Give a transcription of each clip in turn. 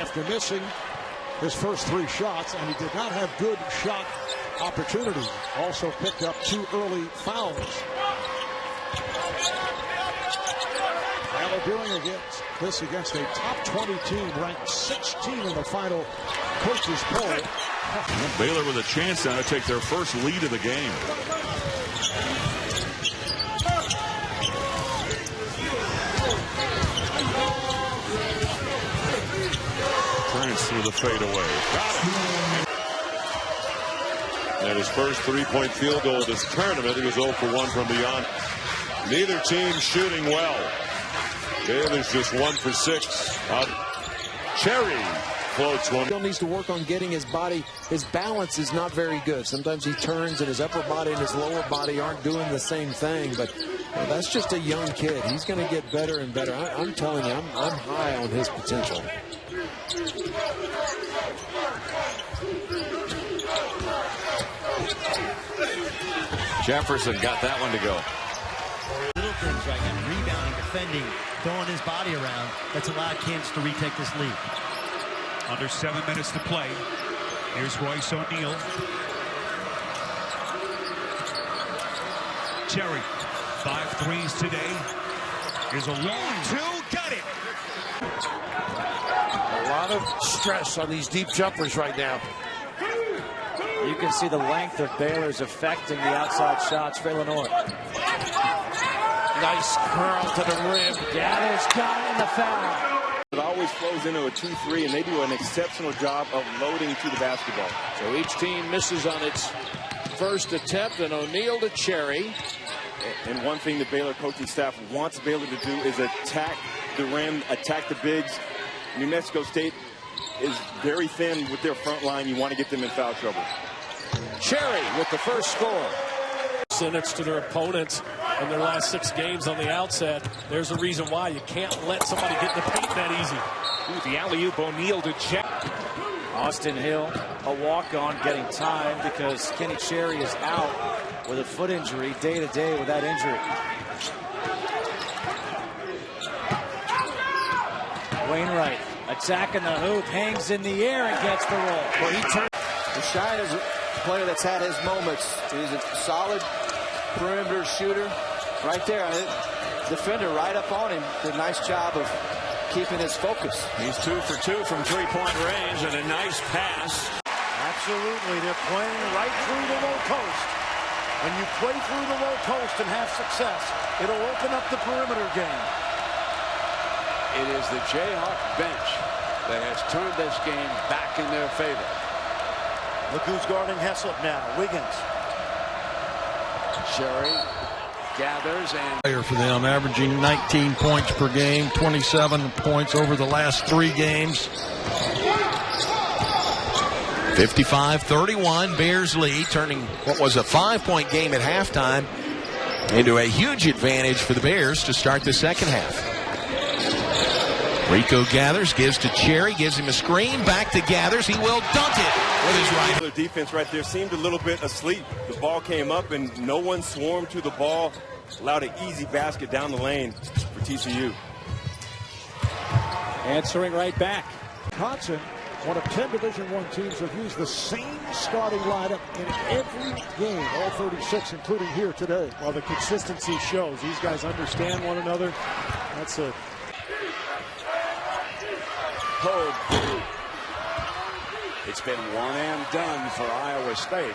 after missing his first 3 shots, and he did not have good shot opportunity. Also picked up 2 early fouls. Baylor doing against a top 20 team ranked 16 in the final coaches poll. Baylor with a chance now to take their first lead of the game. Prince with a fadeaway. Got it. And his first 3-point field goal this tournament. He was 0 for 1 from beyond. Neither team shooting well. Baylor's just 1 for 6. Cherry floats one. Still needs to work on getting his body. His balance is not very good. Sometimes he turns and his upper body and his lower body aren't doing the same thing. But that's just a young kid. He's going to get better and better. I'm telling you, I'm high on his potential. Jefferson got that one to go. Little things right now, rebounding, defending, throwing his body around. That's allowed Kansas to retake this lead. Under 7 minutes to play. Here's Royce O'Neal. Cherry, 5 threes today. Here's a long 2, got it. A lot of stress on these deep jumpers right now. You can see the length of Baylor's affecting the outside shots for Illinois. Nice curl to the rim. Gathers got in the foul. It always flows into a 2-3, and they do an exceptional job of loading to the basketball. So each team misses on its first attempt, and O'Neal to Cherry. And one thing the Baylor coaching staff wants Baylor to do is attack the rim, attack the bigs. New Mexico State is very thin with their front line. You want to get them in foul trouble. Cherry with the first score. Percentage to their opponents in their last 6 games on the outset. There's a reason why you can't let somebody get in the paint that easy. Ooh, the alley-oop, O'Neal to check. Austin Hill, a walk-on, getting time because Kenny Cherry is out with a foot injury, day-to-day with that injury. Wainwright attacking the hoop, hangs in the air and gets the roll. Well, he turned. Shine is a player that's had his moments. He's a solid perimeter shooter right there. Defender right up on him. Did a nice job of keeping his focus. He's 2 for 2 from 3-point range and a nice pass. Absolutely. They're playing right through the low post. When you play through the low post and have success, it'll open up the perimeter game. It is the Jayhawk bench that has turned this game back in their favor. Look who's guarding Heslop now. Wiggins. Cherry gathers and player for them, averaging 19 points per game, 27 points over the last 3 games. 55-31, Bears lead, turning what was a 5-point game at halftime into a huge advantage for the Bears to start the second half. Rico gathers, gives to Cherry, gives him a screen, back to Gathers. He will dunk it with his right. The defense right there seemed a little bit asleep. The ball came up and no one swarmed to the ball. Allowed an easy basket down the lane for TCU. Answering right back. Wisconsin, one of 10 Division I teams, have used the same starting lineup in every game, all 36, including here today. Well, the consistency shows. These guys understand one another. That's a Pogue. It's been one and done for Iowa State.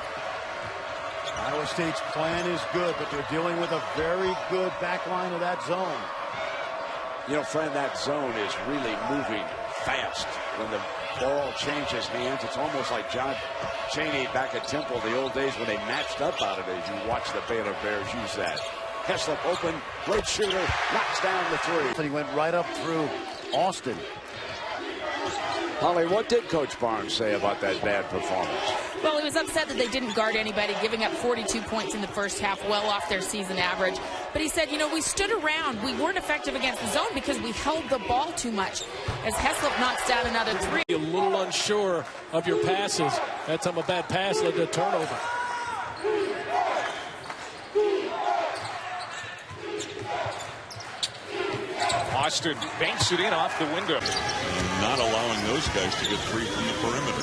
Iowa State's plan is good, but they're dealing with a very good back line of that zone. You know, friend, that zone is really moving fast. When the ball changes hands, it's almost like John Chaney back at Temple the old days when they matched up out of it. As you watch the Baylor Bears use that. Heslop open, great shooter, knocks down the 3. And he went right up through Austin. Holly, what did Coach Barnes say about that bad performance? Well, he was upset that they didn't guard anybody, giving up 42 points in the first half, well off their season average. But he said, you know, we stood around. We weren't effective against the zone because we held the ball too much. As Heslop knocks down another 3. A little unsure of your passes. That time a bad pass led to a turnover. Austin banks it in off the window. And not allowing those guys to get free from the perimeter.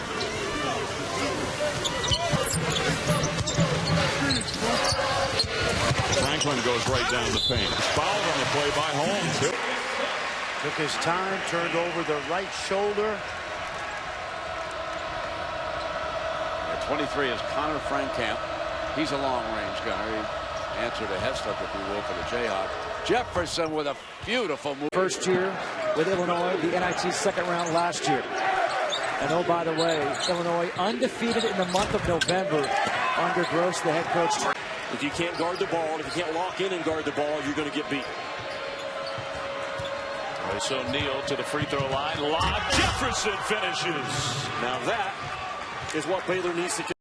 Franklin goes right down the paint. Fouled on the play by Holmes. Took his time, turned over the right shoulder. At 23 is Connor Frankamp. He's a long-range guy. He answered a Heslip, if you will, for the Jayhawks. Jefferson with a beautiful move. First year with Illinois, the NIT second round last year. And oh, by the way, Illinois undefeated in the month of November under Gross, the head coach. If you can't guard the ball, if you can't lock in and guard the ball, you're going to get beat. So Neal to the free throw line. Lob. Jefferson finishes. Now that is what Baylor needs to